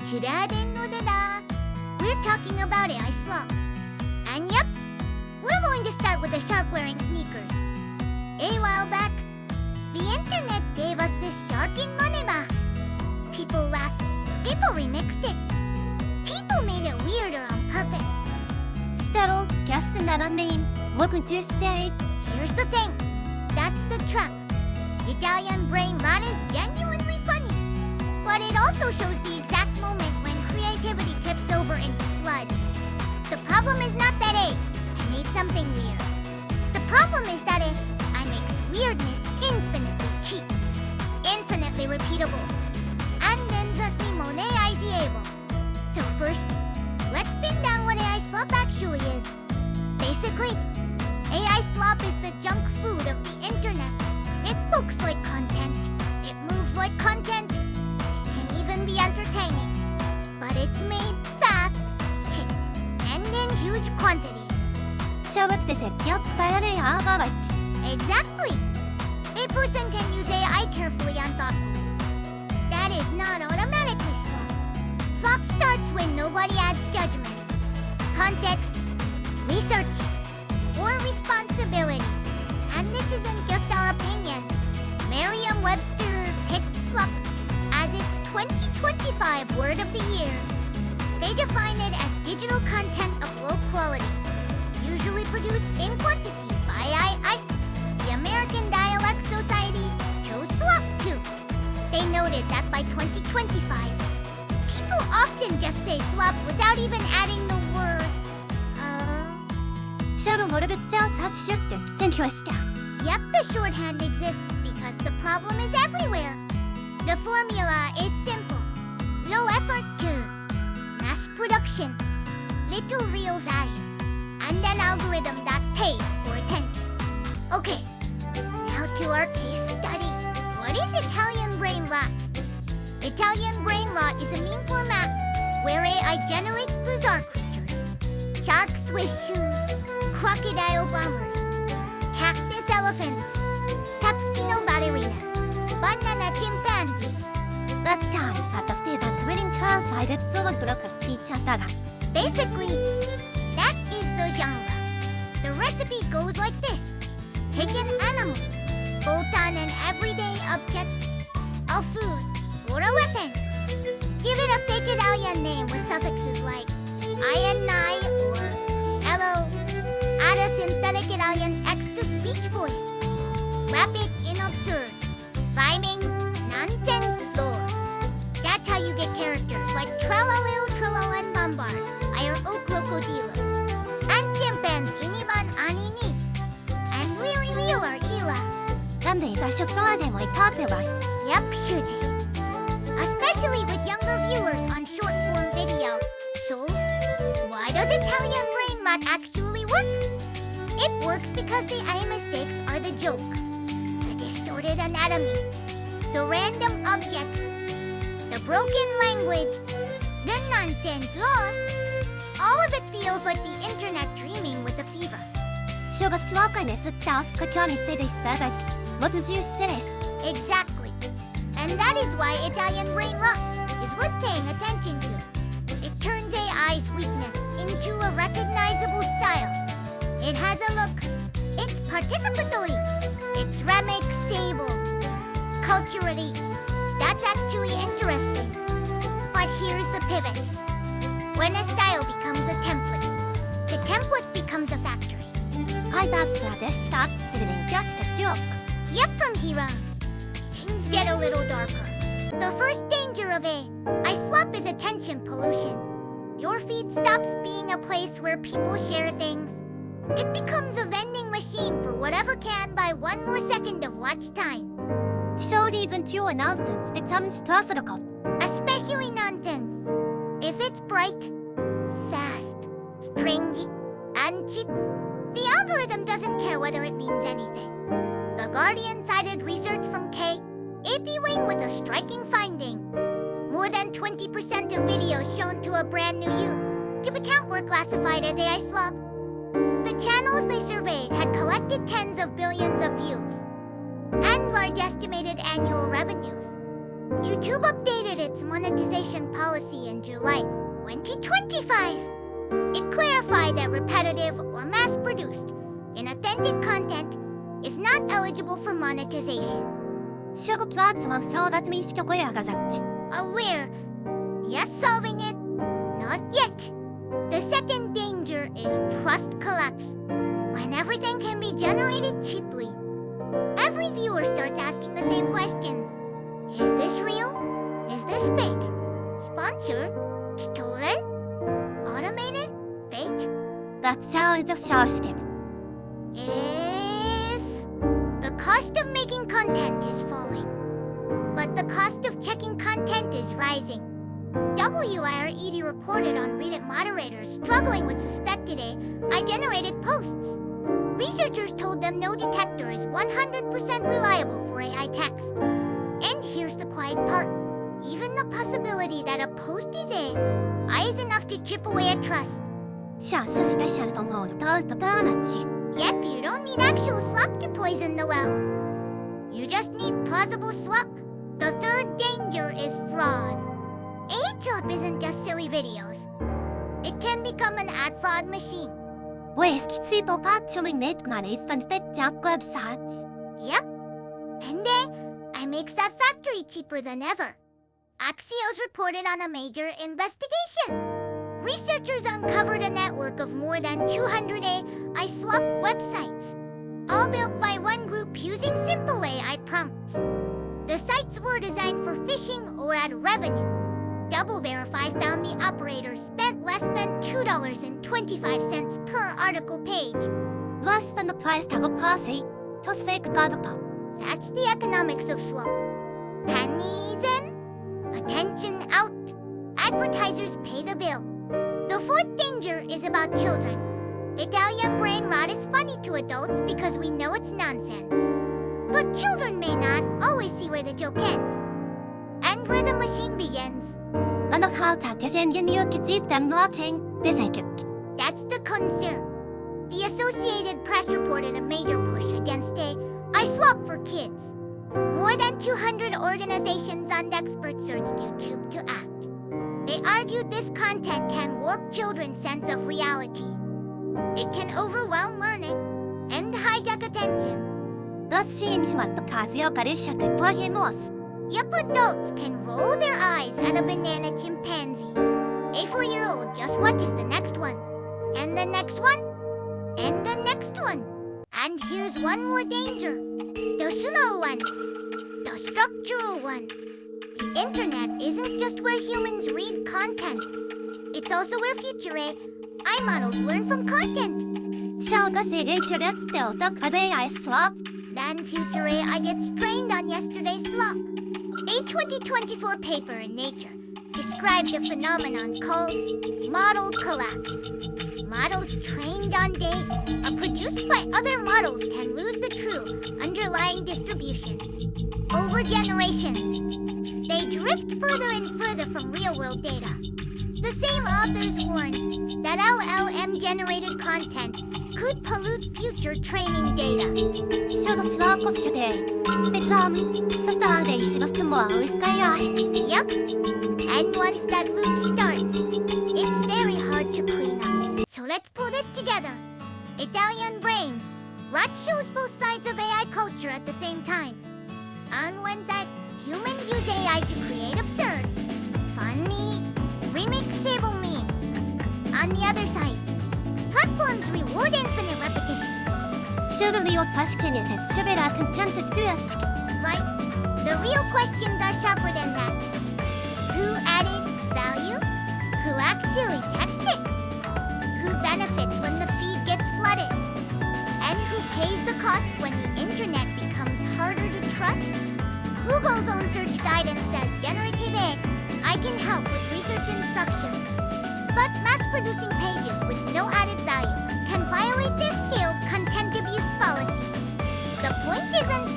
We're talking about AI Slop. And yep, we're going to start with the shark wearing sneakers. A while back, the internet gave us this shark in Monema. People laughed, people remixed it. People made it weirder on purpose. Still, guest another name. What would you say? Here's the thing, that's the trap. Italian Brainrot is genuinely funny. But it also shows the exact moment when creativity tips over into flood. The problem is not that I made something weird. The problem is that I makes weirdness infinitely cheap, infinitely repeatable, and then AI-able. So first, let's pin down what AI Slop actually is. Basically, AI Slop is the junk food of the internet. It looks like content, it moves like content, it can even be entertaining. But it's made fast, cheap, and in huge quantities. 小学で絶叫使えるやばい。 Exactly! A person can use AI carefully and thoughtfully. That is not automatically Slop. Slop starts when nobody adds judgment, context, research, or responsibility. And this isn't just our opinion. Merriam-Webster picked Slop as its 2025 word of the year. They define it as digital content of low quality, usually produced in quantity by the American Dialect Society chose Slop too. They noted that by 2025, people often just say Slop without even adding the word, シャルモルブツェを指しして選挙した。 Yep, the shorthand exists because the problem is everywhere. The formula is simple. Low effort to mass production, little real value, and an algorithm that pays for attention. Okay, now to our case study. What is Italian Brainrot? Italian Brainrot is a meme format where AI generates bizarre creatures. Sharks with shoes, crocodile bombers, cactus elephants, Cappuccino ballerina, banana chimpanzee. Last time, 果たしてざっくりtranslated to a block of chant-rhymed. Basically, that is the genre. The recipe goes like this. Take an animal, bolt on an everyday object, a food, or a weapon. Give it a fake Italian name with suffixes like INI or LO. Add a synthetic Italian text-to-speech voice. Wrap it in absurd, rhyming, nonsense lore. That's how you get characters like Tralalero, and Bombardiro, or crocodile, and Chimpanzini ban anini, and or ila. なんで最初そうでもいたってば。 Yep, huge. Especially with younger viewers on short-form video. So, why does Italian Brainrot actually work? It works because the AI mistakes are the joke. The distorted anatomy, the random objects, the broken language, the nonsense lore. All of it feels like the internet dreaming with a fever. 小学小学にすったアスカキャミステリスタザキ。もくじゅうしてです。 Exactly. And that is why Italian Brainrot is worth paying attention to. It turns AI's weakness into a recognizable style. It has a look. It's participatory. It's remixable. Culturally, that's actually interesting. But here's the pivot. When a style becomes a template, the template becomes a factory. はい、that's this starts building just a joke. Yep, from here on, things get a little darker. The first danger of AI Slop is attention pollution. Your feed stops being a place where people share things. It becomes a vending machine for whatever can buy one more second of watch time. 小リーズンto nonsenseってチャムシトアスロコ。 Especially nonsense. If it's bright, fast, strange, and cheap, the algorithm doesn't care whether it means anything. The Guardian cited research from AP Wayne with a striking finding. More than 20% of videos shown to a brand new YouTube account were classified as AI Slop. The channels they surveyed had collected tens of billions of views and large estimated annual revenues. YouTube updated its monetization policy in July 2025. It clarified that repetitive or mass-produced, inauthentic content is not eligible for monetization. 쇼크와츠와 소라트미 쇼크야가자치. Aware. Yes, solving it. Not yet. The second danger is trust collapse. When everything can be generated cheaply, every viewer starts asking the same questions. Is this real? Is this fake? Sponsored? Stolen? Automated? Fake? That's how it's shosted. It is. The cost of making content is falling, but the cost of checking content is rising. WIRED reported on Reddit moderators struggling with suspected AI-generated posts. Researchers told them no detector is 100% reliable for AI text. And here's the quiet part. Even the possibility that a post is AI is enough to chip away at trust. Yep, you don't need actual slop to poison the well. You just need plausible slop. The third danger is fraud. AI slop isn't just silly videos. It can become an ad fraud machine. Yep. And I makes that factory cheaper than ever. Axios reported on a major investigation. Researchers uncovered a network of more than 200 AI slop websites, all built by one group using simple AI prompts. The sites were designed for phishing or ad revenue. Double Verify found the operators spent less than $2.25 per article page. Less than the price tag of policy. That's the economics of slop. Pennies in, attention out. Advertisers pay the bill. The fourth danger is about children. Italian Brainrot is funny to adults because we know it's nonsense. But children may not always see where the joke ends and where the machine begins. That's the concern. The Associated Press reported a major push against AI slop for kids. More than 200 organizations and experts urged YouTube to act. They argued this content can warp children's sense of reality. It can overwhelm learning and hijack attention. Yep, adults can roll their eyes at a banana chimpanzee. A 4-year-old just watches the next one, and the next one, and the next one. And here's one more danger. The slow one. The structural one. The internet isn't just where humans read content. It's also where future AI models learn from content. Then future AI gets trained on yesterday's slop. A 2024 paper in Nature described a phenomenon called model collapse. Models trained on data or produced by other models can lose the true underlying distribution. Over generations, they drift further and further from real-world data. The same authors warn that LLM-generated content could pollute future training data. Yep. And once that loop starts, it's very hard to clean up. So let's pull this together. Italian Brain. Rot shows both sides of AI culture at the same time. On one side, humans use AI to create absurd, funny, remixable memes. On the other side, platforms reward infinite repetition. Right? The real questions are sharper than that. Who added value? Who actually checked it? Who benefits when the feed gets flooded? And who pays the cost when the internet becomes harder to trust? Google's own search guidance says generative AI can help with research instruction. But mass-producing pages with no added value can violate their scaled content abuse policy. The point isn't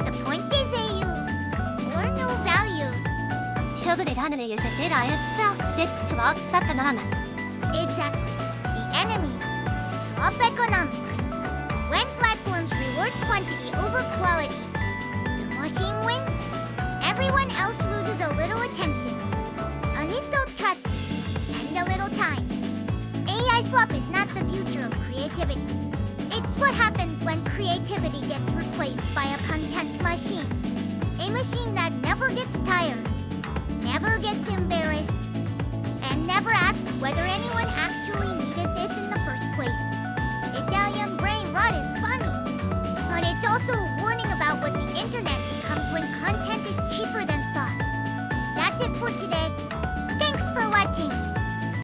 the point is or no value. Exactly. The enemy is slop economics. When platforms reward quantity over quality, the machine wins. future of creativity. It's what happens when creativity gets replaced by a content machine. A machine that never gets tired, never gets embarrassed, and never asks whether anyone actually needed this in the first place. Italian Brainrot is funny, but it's also a warning about what the internet becomes when content is cheaper than